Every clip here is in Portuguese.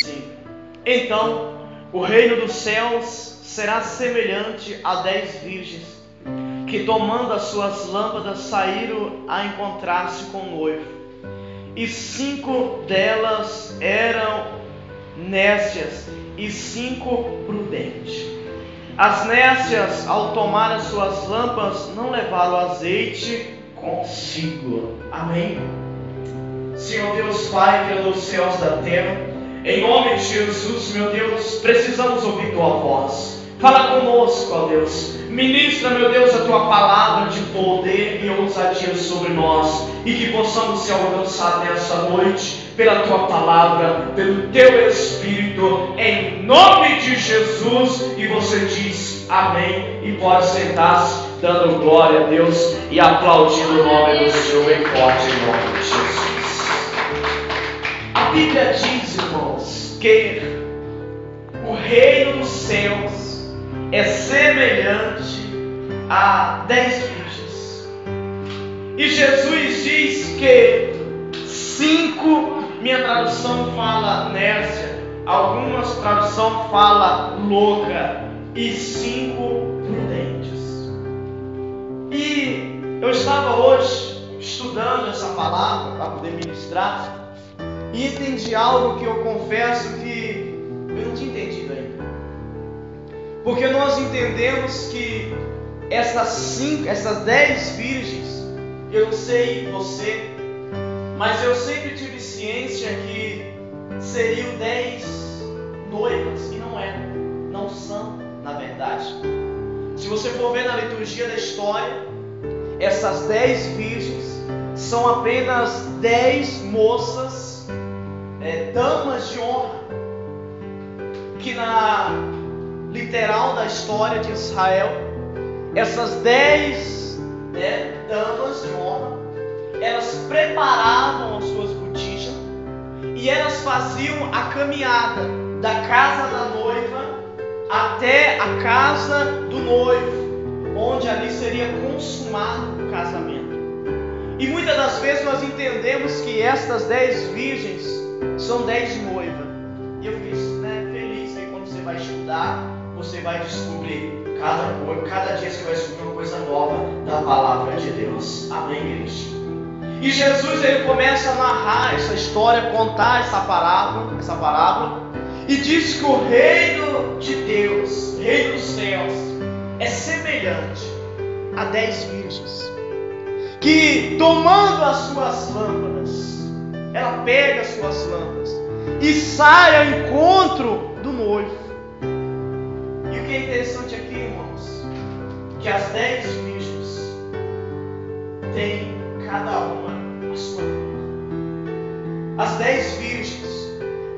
Sim. Então, o reino dos céus será semelhante a 10 virgens que, tomando as suas lâmpadas, saíram a encontrar-se com o noivo. E 5 delas eram nécias e 5 prudentes. As nécias, ao tomar as suas lâmpadas, não levaram azeite consigo. Amém? Senhor Deus Pai, Criador dos céus e da terra, em nome de Jesus, meu Deus, precisamos ouvir Tua voz. Fala conosco, ó Deus. Ministra, meu Deus, a Tua palavra de poder e ousadia sobre nós, e que possamos ser alcançados nessa noite pela Tua palavra, pelo Teu Espírito, em nome de Jesus. E você diz amém e pode sentar-se, dando glória a Deus e aplaudindo o nome do Senhor em forte nome de Jesus. A Bíblia diz, irmãos, que o reino dos céus é semelhante a 10 virgens. E Jesus diz que 5, minha tradução fala nécia, algumas traduções falam louca, e 5 prudentes. E eu estava hoje estudando essa palavra para poder ministrar, e entendi algo que eu confesso que eu não tinha entendido ainda. Porque nós entendemos que essas 10 virgens, eu não sei você, mas eu sempre tive ciência que seriam 10 noivas, e não são, na verdade. Se você for ver na liturgia da história, essas 10 virgens são apenas 10 moças, damas de honra, que na literal da história de Israel, essas 10 damas de honra, elas preparavam as suas botijas e elas faziam a caminhada da casa da noiva até a casa do noivo, onde ali seria consumado o casamento. E muitas das vezes nós entendemos que estas 10 virgens são 10 de noiva. E eu fiquei feliz que quando você vai estudar, você vai descobrir cada dia você vai descobrir uma coisa nova da palavra de Deus. Amém, igreja? E Jesus, ele começa a narrar essa história, contar essa parábola, e diz que o reino de Deus, reino dos céus, é semelhante a 10 virgens que, tomando as suas lâmpadas, ela pega as suas lâmpadas e sai ao encontro do noivo. E o que é interessante aqui, irmãos, que as 10 virgens têm cada uma a sua lâmpada. As 10 virgens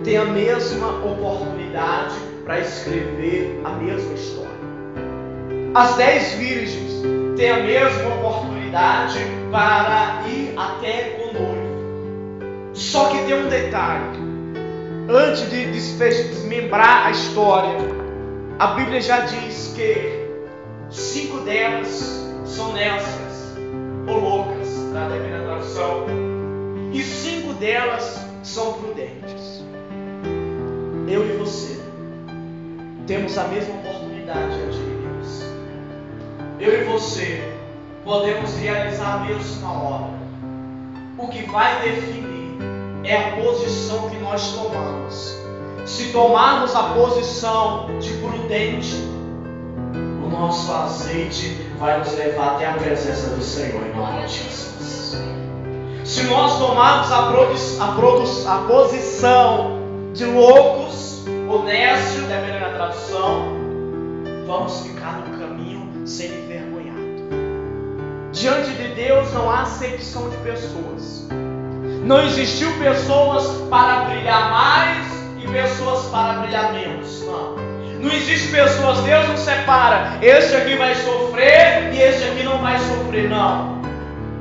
têm a mesma oportunidade para escrever a mesma história. As 10 virgens têm a mesma oportunidade para ir até o noivo. Só que tem um detalhe. Antes de desmembrar a história, a Bíblia já diz que 5 delas são nécias ou loucas, na minha tradução, e 5 delas são prudentes. Eu e você temos a mesma oportunidade diante de Deus. Eu e você podemos realizar a mesma obra. O que vai definir é a posição que nós tomamos. Se tomarmos a posição de prudente, o nosso azeite vai nos levar até a presença do Senhor em nome de Jesus. Se nós tomarmos a posição de loucos, ou nécio, dependendo da tradução, vamos ficar no caminho sendo envergonhados. Diante de Deus não há acepção de pessoas. Não existiu pessoas para brilhar mais e pessoas para brilhar menos. Não existe pessoas, Deus não separa. Este aqui vai sofrer e este aqui não vai sofrer, não.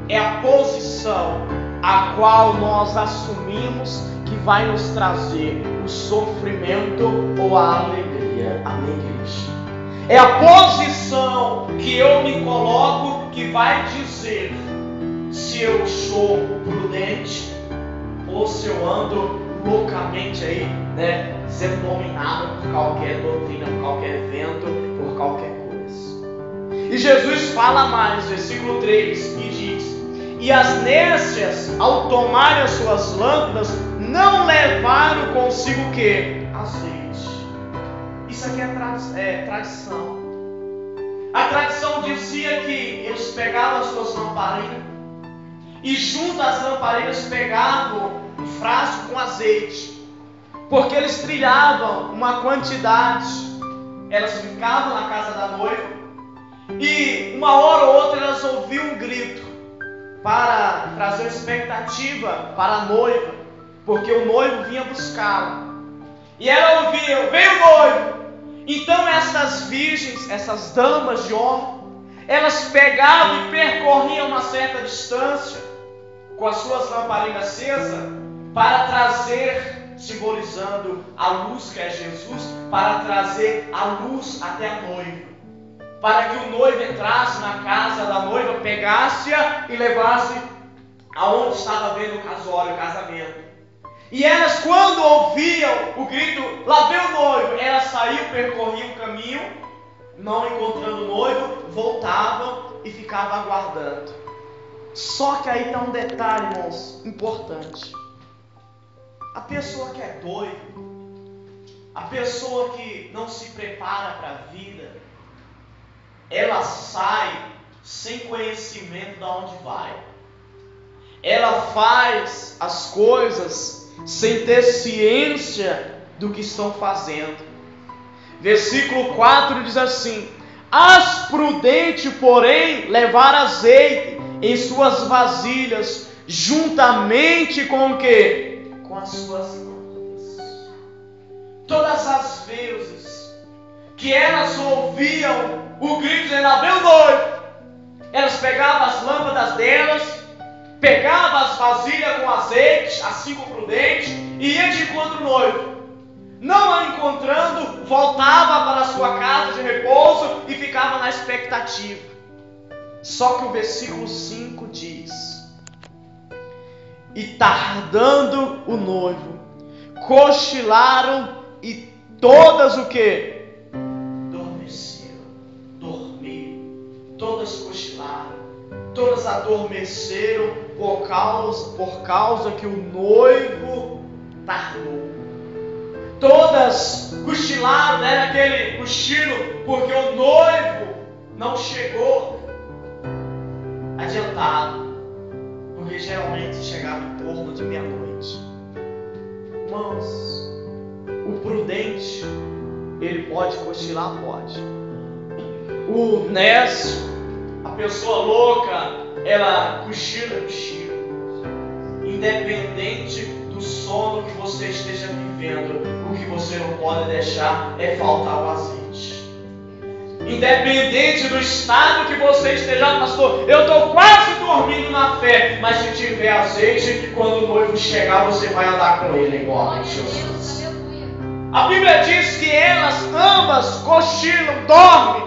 É a posição a qual nós assumimos que vai nos trazer o sofrimento ou a alegria. Amém, igreja? É a posição que eu me coloco que vai dizer se eu sou prudente ou se eu ando loucamente aí, né, sendo dominado por qualquer doutrina, por qualquer vento, por qualquer coisa. E Jesus fala mais, versículo 3, e diz: e as nécias, ao tomarem as suas lâmpadas, não levaram consigo o quê? Azeite. Isso aqui é tradição. A tradição dizia que eles pegavam as suas lamparinas e junto às lamparinas pegavam um frasco com azeite, porque eles trilhavam uma quantidade. Elas ficavam na casa da noiva e uma hora ou outra elas ouviam um grito para trazer expectativa para a noiva, porque o noivo vinha buscá-la. E ela ouvia: veio o noivo. Então essas virgens, essas damas de honra, elas pegavam e percorriam uma certa distância com as suas lamparinas acesas para trazer, simbolizando a luz que é Jesus, para trazer a luz até a noiva, para que o noivo entrasse na casa da noiva, pegasse-a e levasse aonde estava havendo o casório, o casamento. E elas, quando ouviam o grito: lá vem o noivo, elas saíam, percorriam o caminho, não encontrando o noivo, voltavam e ficavam aguardando. Só que aí está um detalhe, irmãos, importante. A pessoa que é doida, a pessoa que não se prepara para a vida, ela sai sem conhecimento de onde vai. Ela faz as coisas sem ter ciência do que estão fazendo. Versículo 4 diz assim: as prudentes, porém, levaram azeite em suas vasilhas, juntamente com o quê? Com as suas lâmpadas. Todas as vezes que elas ouviam o grito dizendo: lá vem o noivo, elas pegavam as lâmpadas delas, pegavam as vasilhas com azeite, as 5 prudentes, e ia de encontro ao noivo. Não a encontrando, voltava para a sua casa de repouso e ficava na expectativa. Só que o versículo 5 diz: e tardando o noivo, cochilaram e todas o que? Adormeceram, dormiram, todas cochilaram, todas adormeceram por causa que o noivo tardou. Todas cochilaram, né, naquele cochilo, porque o noivo não chegou adiantado, porque geralmente chegava em torno de meia-noite. Irmãos, o prudente, ele pode cochilar? Pode. O nécio, a pessoa louca, ela cochila. Independente do sono que você esteja vivendo, o que você não pode deixar é faltar o azeite. Independente do estado que você esteja, pastor, eu estou quase dormindo na fé, mas se tiver azeite, quando o noivo chegar, você vai andar com ele embora. Jesus. A Bíblia diz que elas ambas cochilam, dormem.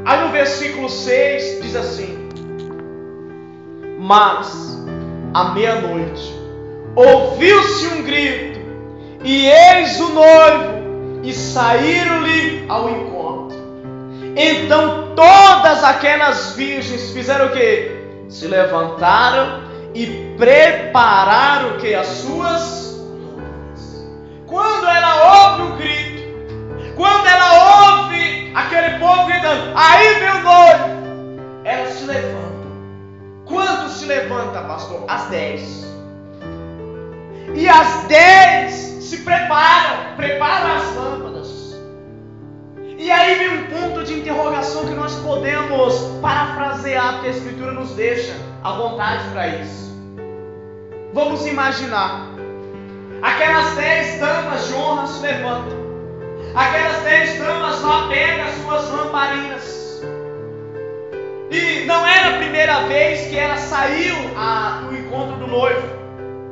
Aí no versículo 6 diz assim: mas à meia-noite ouviu-se um grito, e eis o noivo, e saíram-lhe ao encontro. Então todas aquelas virgens fizeram o quê? Se levantaram e prepararam o quê? As suas lâmpadas. Quando ela ouve o grito, quando ela ouve aquele povo gritando: aí vem o noivo, ela se levanta. Quando se levanta, pastor? Às 10. E às 10 se preparam as lâmpadas. E aí vem um ponto de interrogação que nós podemos parafrasear, porque a Escritura nos deixa à vontade para isso. Vamos imaginar: aquelas 10 damas de honra se levantam. Aquelas 10 damas lá pegam as suas lamparinas. E não era a primeira vez que ela saiu no encontro do noivo.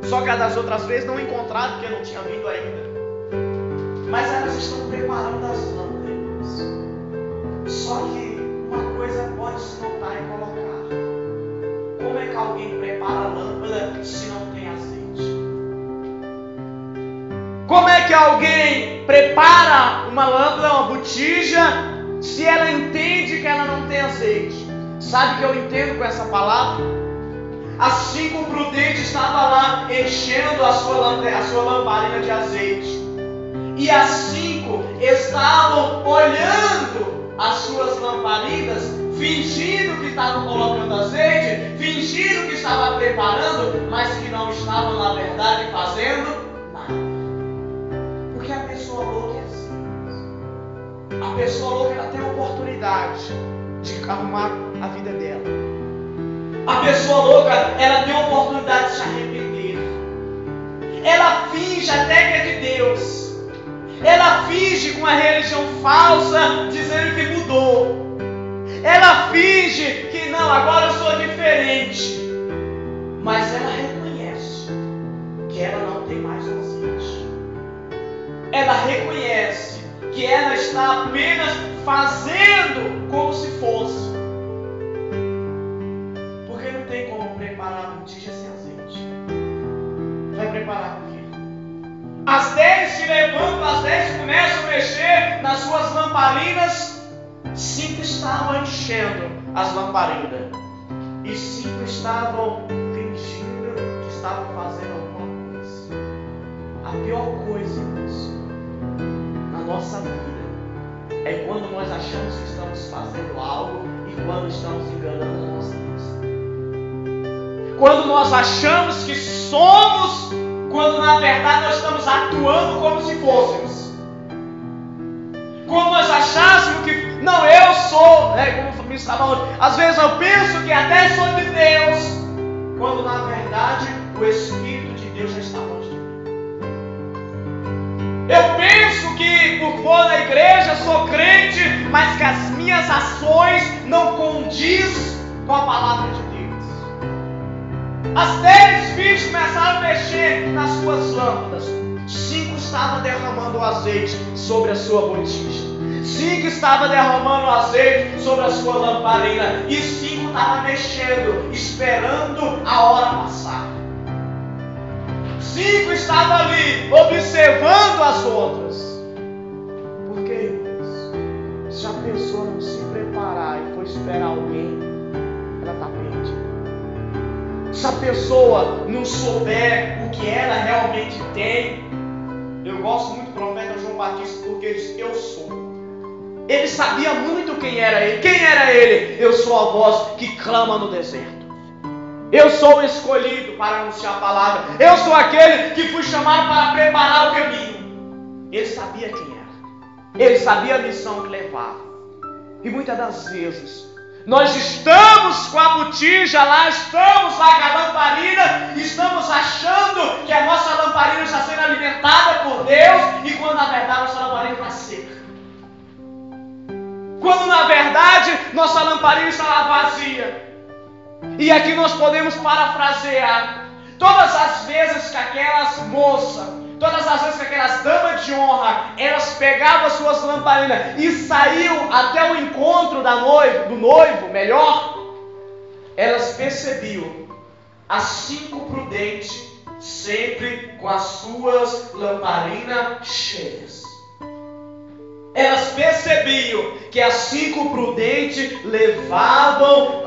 Só que das outras vezes não encontraram, porque não tinha vindo ainda. Mas elas estão preparando as lâmpadas. Só que uma coisa pode se notar e colocar: como é que alguém prepara a lâmpada se não tem azeite? prepara uma lâmpada, uma botija, se ela entende que ela não tem azeite? Sabe o que eu entendo com essa palavra? As 5 prudentes estavam lá enchendo a sua lamparina de azeite. E as 5 estavam olhando as suas lamparinas, fingindo que estavam colocando azeite, fingindo que estavam preparando, mas que não estavam, na verdade, fazendo nada. Porque a pessoa louca é assim. A pessoa louca, ela tem a oportunidade de arrumar a vida dela. A pessoa louca, ela tem a oportunidade de se arrepender. Ela finge até que é de Deus. Ela finge com a religião falsa, dizendo que mudou. Ela finge que não, agora eu sou diferente. Mas ela reconhece que ela não tem mais azeite. Ela reconhece que ela está apenas fazendo como se fosse. Porque não tem como preparar a botija sem azeite. Vai preparar o quê? As 10 se levantam, as 10 começam a mexer nas suas lamparinas. 5 estavam enchendo as lamparinas. E 5 estavam fingindo que estavam fazendo alguma coisa. A pior coisa, irmãos, na nossa vida é quando nós achamos que estamos fazendo algo e quando estamos enganando a nossa vida. Quando nós achamos que somos, quando na verdade nós estamos atuando como se fôssemos. Quando nós achássemos que, não, eu sou, como me estava hoje, às vezes eu penso que até sou de Deus, quando na verdade o Espírito de Deus já está longe de mim. Eu penso que por fora da igreja sou crente, mas que as minhas ações não condiz com a palavra de Deus. As 10 filhos começaram a mexer nas suas lâmpadas. 5 estavam derramando o azeite sobre a sua botija. 5 estavam derramando o azeite sobre a sua lamparina. E 5 estavam mexendo, esperando a hora passar. 5 estavam ali, observando as outras. Por quê, irmãos? Se a pessoa não se preparar e for esperar alguém, ela está perdida. Se a pessoa não souber o que ela realmente tem, eu gosto muito do profeta João Batista porque ele diz, eu sou. Ele sabia muito quem era ele. Quem era ele? Eu sou a voz que clama no deserto. Eu sou o escolhido para anunciar a palavra. Eu sou aquele que fui chamado para preparar o caminho. Ele sabia quem era. Ele sabia a missão que levava. E muitas das vezes nós estamos com a botija lá, estamos lá com a lamparina, estamos achando que a nossa lamparina está sendo alimentada por Deus, e quando na verdade nossa lamparina está seca. Quando na verdade nossa lamparina está lá vazia. E aqui nós podemos parafrasear. Todas as vezes que aquelas moças, todas as vezes que aquelas damas de honra, elas pegavam as suas lamparinas e saíam até o encontro do noivo, elas percebiam as 5 prudentes sempre com as suas lamparinas cheias. Elas percebiam que as 5 prudentes levavam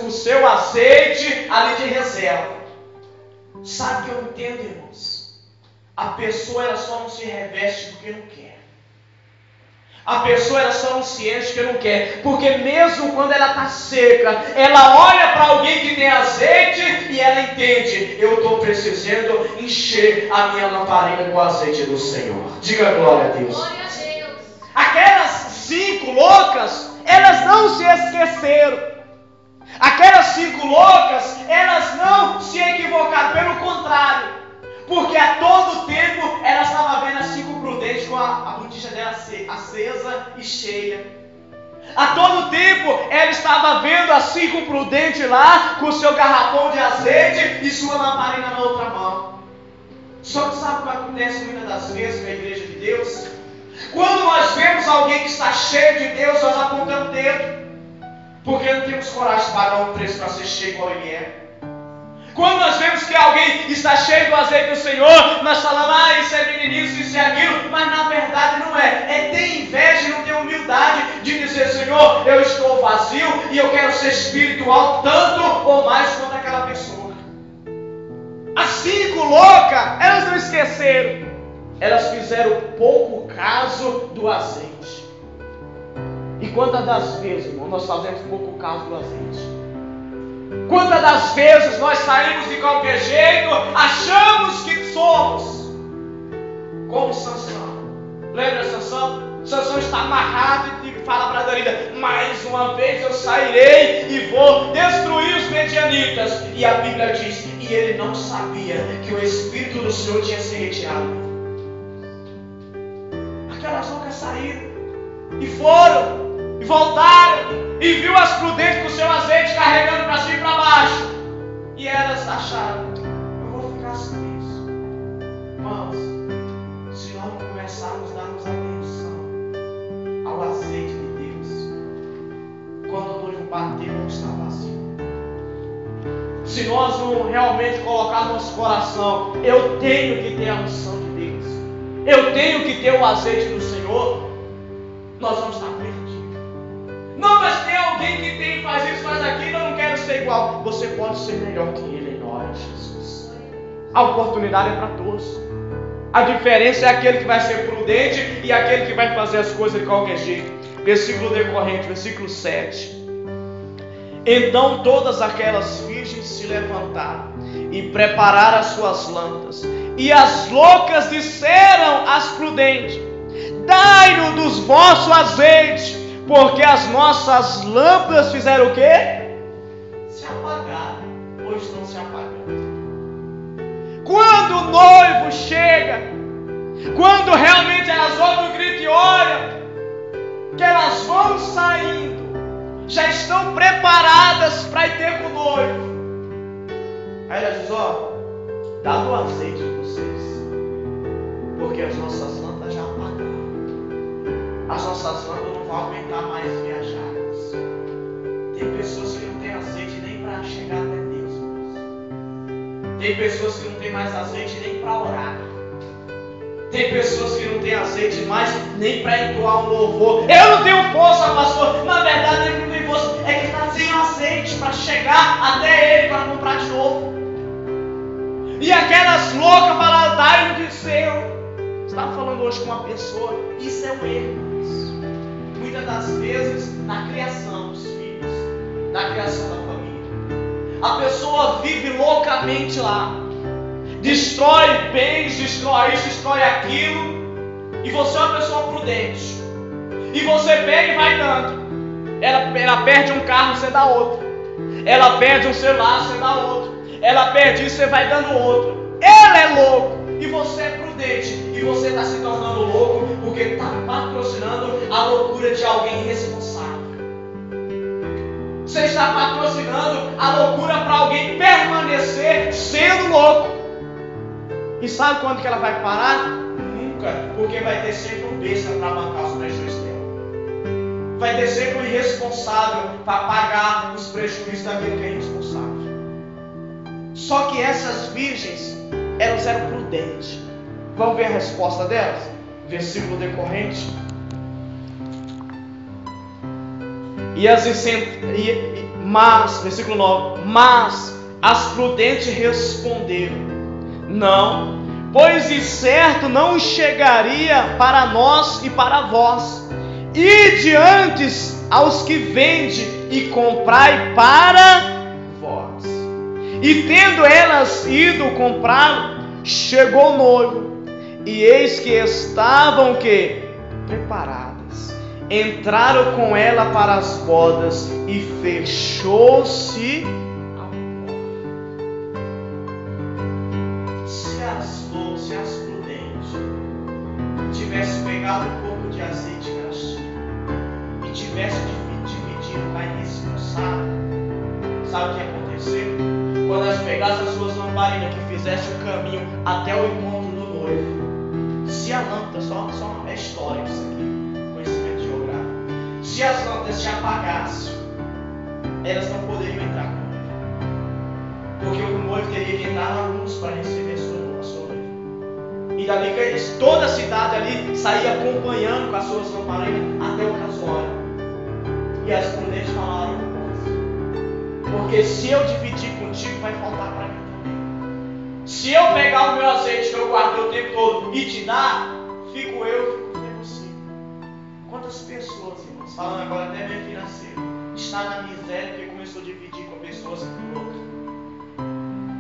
o seu azeite ali de reserva. Sabe o que eu entendo, irmãos? A pessoa ela só não se reveste porque não quer. A pessoa ela só não se enche porque não quer. Porque mesmo quando ela está seca, ela olha para alguém que tem azeite e ela entende, eu estou precisando encher a minha lamparina com o azeite do Senhor. Diga glória a Deus. Glória a Deus. Aquelas 5 loucas, elas não se esqueceram. Aquelas 5 loucas, elas não se equivocaram, pelo contrário. Porque a todo tempo elas estavam vendo as 5 prudentes com a botija dela acesa e cheia. A todo tempo ela estava vendo as 5 prudentes lá com o seu garrafão de azeite e sua lamparina na outra mão. Só que sabe o que acontece muitas das vezes na igreja de Deus? Quando nós vemos alguém que está cheio de Deus, nós apontamos o dedo. Porque não temos coragem de pagar um preço para ser cheio igual ele é. Quando nós vemos que alguém está cheio do azeite do Senhor, nós falamos, isso é meninice, isso é aquilo, mas na verdade sou vazio e eu quero ser espiritual tanto ou mais quanto aquela pessoa. As 5 loucas, elas não esqueceram. Elas fizeram pouco caso do azeite. E quantas das vezes, irmão, nós fazemos pouco caso do azeite? Quantas das vezes nós saímos de qualquer jeito, achamos que somos como Sansão? Lembra Sansão? Sansão está amarrado e fala para Dalila: mais uma vez eu sairei e vou destruir os medianitas. E a Bíblia diz: e ele não sabia que o Espírito do Senhor tinha se retirado. Aquelas loucas saíram e foram e voltaram e viu as prudentes com o seu azeite carregando para cima e para baixo. E elas acharam: eu vou ficar assim mesmo. Irmãos, se nós não começarmos a darmos atenção ao azeite de Deus, quando o noivo bater, vamos estar vazio. Se nós não realmente colocar no nosso coração: eu tenho que ter a unção de Deus, eu tenho que ter o azeite do Senhor, nós vamos estar perdidos. Não, mas tem alguém que tem, faz isso, faz aquilo, eu não quero ser igual. Você pode ser melhor que ele em nome de Jesus. A oportunidade é para todos. A diferença é aquele que vai ser prudente e aquele que vai fazer as coisas de qualquer jeito. Versículo decorrente, versículo 7. Então todas aquelas virgens se levantaram e prepararam as suas lâmpadas. E as loucas disseram às prudentes: dai-nos dos vosso azeite, porque as nossas lâmpadas fizeram o quê? Se apagaram, ou estão se apagando. Quando o noivo chega, quando realmente elas ouvem o grito e olham, que elas vão saindo, já estão preparadas para ir ter com o noivo. Aí ela diz: ó, dá o azeite de vocês, porque as nossas lâmpadas já apagaram. As nossas lâmpadas não vão aguentar mais viajar. Tem pessoas que não têm azeite nem para chegar até Deus. Tem pessoas que não têm mais azeite nem para orar. Tem pessoas que não têm azeite mais nem para entoar um louvor. Eu não tenho força, pastor. Na verdade, ele não tem força. É que está sem azeite para chegar até ele para comprar de novo. E aquelas loucas falaram: dai-no de seu. Estava falando hoje com uma pessoa. Isso é um erro. Muitas das vezes, na criação dos filhos, na criação da família, a pessoa vive loucamente lá, destrói bens, destrói isso, destrói aquilo, e você é uma pessoa prudente, e você pega e vai dando. Ela perde um carro, você dá outro. Ela perde um celular, você dá outro. Ela perde isso, você vai dando outro. Ela é louco e você é prudente, e você está se tornando louco porque está patrocinando a loucura de alguém irresponsável. Você está patrocinando a loucura para alguém permanecer sendo louco. E sabe quando que ela vai parar? Nunca, porque vai ter sempre um besta para bancar os prejuízos dela. Vai ter sempre um irresponsável para pagar os prejuízos daquele que é irresponsável. Só que essas virgens, elas eram prudentes. Vamos ver a resposta delas? Versículo decorrente. Versículo 9. Mas as prudentes responderam: não, pois de certo não chegaria para nós e para vós. Ide antes aos que vende e comprai para vós. E tendo elas ido comprar, chegou o noivo, e eis que estavam que? Preparadas. Entraram com ela para as bodas, e fechou-se a porta. Se as prudentes tivessem pegado um pouco de azeite que elas tinham e tivessem dividido para irresponsável, sabe o que ia acontecer? Quando elas pegassem as suas lamparinas, que fizessem o caminho até o encontro do noivo, se a lâmpada, só uma história isso aqui, conhecimento geográfico, se as lâmpadas se apagassem, elas não poderiam entrar com o noivo, porque o noivo teria que entrar na luz para receber a sua noiva. E dali que toda a cidade ali saía acompanhando com as suas lamparinas até o casório. E as prudentes falaram: não posso. Porque se eu dividir contigo, vai faltar para mim também. Se eu pegar o meu azeite que eu guardei o tempo todo e te dar, fico sem você. Quantas pessoas, irmãos, falando agora até meio financeiro, está na miséria porque começou a dividir com pessoas por outro.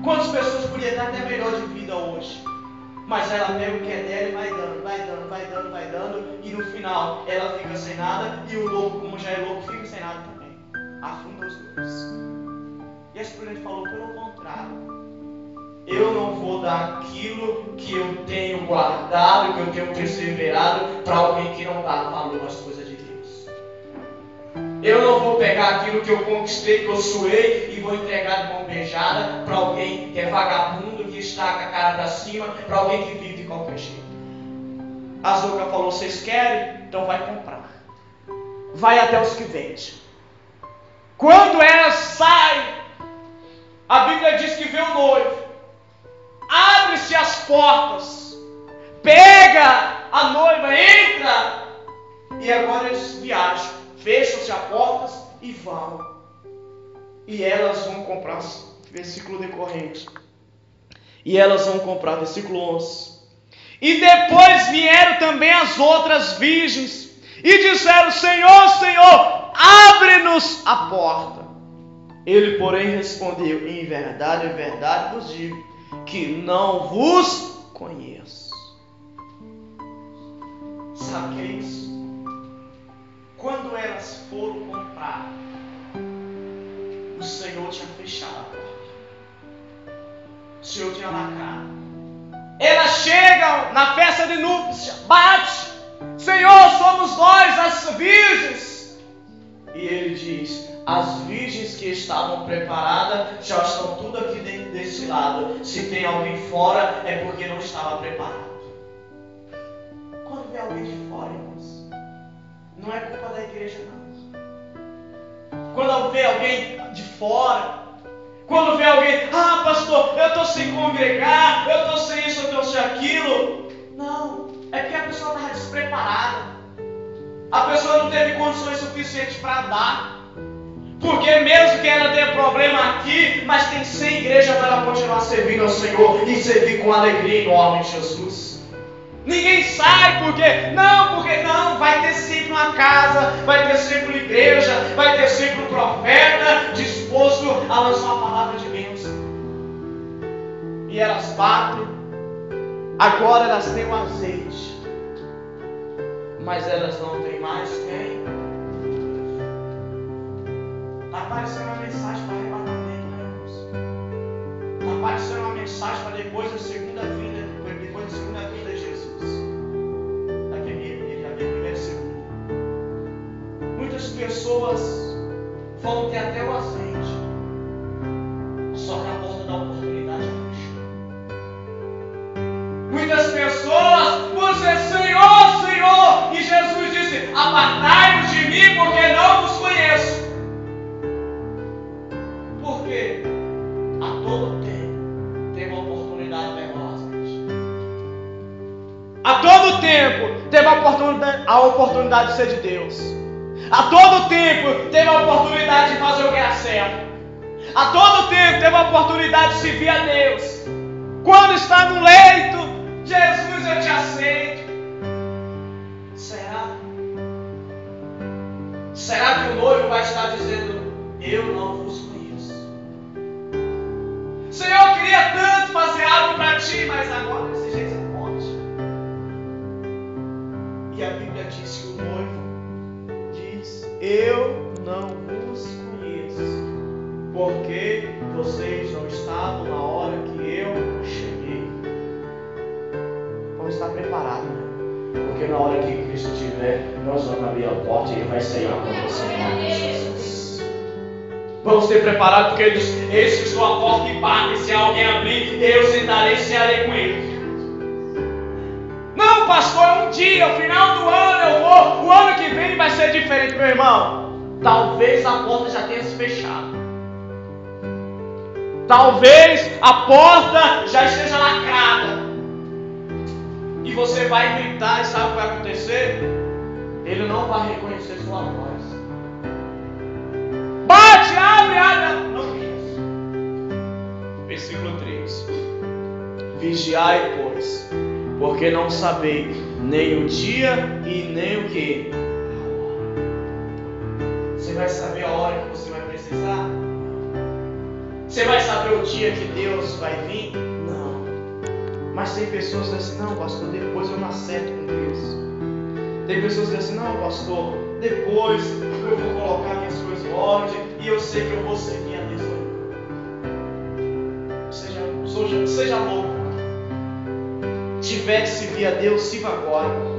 Quantas pessoas podiam estar até melhor de vida hoje, mas ela pega o que é dela e vai dando, e no final ela fica sem nada, e o louco, como já é louco, fica sem nada também. Afunda os dois. E a prudente falou: pelo contrário, eu não vou dar aquilo que eu tenho guardado, que eu tenho perseverado, para alguém que não dá valor às coisas de Deus. Eu não vou pegar aquilo que eu conquistei, que eu suei, e vou entregar de mão beijada para alguém que é vagabundo, que está com a cara para cima, para alguém que vive de qualquer jeito. A Zuca falou: vocês querem? Então vai comprar. Vai até os que vendem. Quando ela sai, a Bíblia diz que vê o noivo. Abre-se as portas, pega a noiva, entra, e agora eles viajam, fecham-se as portas e vão. E elas vão comprar, versículo decorrente. E elas vão comprar, versículo 11. E depois vieram também as outras virgens e disseram: Senhor, Senhor, abre-nos a porta. Ele, porém, respondeu: em verdade vos digo, que não vos conheço. Sabe o que é isso? Quando elas foram comprar, o Senhor tinha fechado a porta. O Senhor tinha lacrado. Elas chegam na festa de núpcias, bate: Senhor, somos nós, as virgens. E ele diz: as virgens que estavam preparadas já estão tudo aqui dentro desse lado. Se tem alguém fora, é porque não estava preparado. Quando vê alguém de fora, irmãos, não é culpa da igreja, não. Quando vê alguém de fora, quando vê alguém: ah, pastor, eu estou sem congregar, eu estou sem isso, eu estou sem aquilo. Não, é porque a pessoa estava despreparada. A pessoa não teve condições suficientes para dar. Porque mesmo que ela tenha problema aqui, mas tem 100 igrejas para ela continuar servindo ao Senhor e servir com alegria em nome de Jesus. Ninguém sai porque não, vai ter sempre uma casa, vai ter sempre uma igreja, vai ter sempre um profeta disposto a lançar uma palavra de bênção. E elas batem, agora elas têm o azeite, mas elas não têm mais quem? Está aparecendo uma mensagem para arrebatamento, né, irmãos? Está aparecendo uma mensagem para depois da segunda vinda de Jesus. Aqui ele já veio primeiro e segundo. Muitas pessoas vão ter até o azeite, só que a porta da oportunidade fechou. Muitas pessoas vão dizer: Senhor, Senhor, e Jesus disse: apartai-vos de mim, porque não vos conheço. Porque a todo tempo teve uma oportunidade de pegar o azeite. A todo tempo teve a oportunidade de ser de Deus. A todo tempo teve a oportunidade de fazer o que era certo. A todo tempo teve a oportunidade de servir a Deus. Quando está no leito: Jesus, eu te aceito. Será que o noivo vai estar dizendo: eu não vos conheço? Senhor, eu queria tanto fazer algo para ti, mas agora desse jeito você pode. E a Bíblia diz que o noivo diz: eu não vos conheço, porque vocês não estavam na hora que eu cheguei. Vamos estar preparados, né? Porque na hora que Cristo estiver, nós vamos abrir a porta e Ele vai sair com você em nome de Jesus. Vamos ter preparado, porque Ele diz: eis que estou à porta e bato, e se alguém abrir, eu sentarei e cearei com ele. Não, pastor, é um dia, no final do ano eu vou, o ano que vem vai ser diferente, meu irmão. Talvez a porta já tenha se fechado. Talvez a porta já esteja lacrada. E você vai gritar, e sabe o que vai acontecer? Ele não vai reconhecer sua voz. Vigiai, pois, porque não sabeis nem o dia e nem o que? Você vai saber a hora que você vai precisar? Você vai saber o dia que Deus vai vir? Não. Mas tem pessoas que dizem assim, não, pastor, depois eu me acerto com Deus. Tem pessoas que dizem assim, não, pastor, depois eu vou colocar minhas coisas em ordem e eu sei que eu vou seguir a Deus. Seja louco. Tiver que servir a Deus, sirva agora.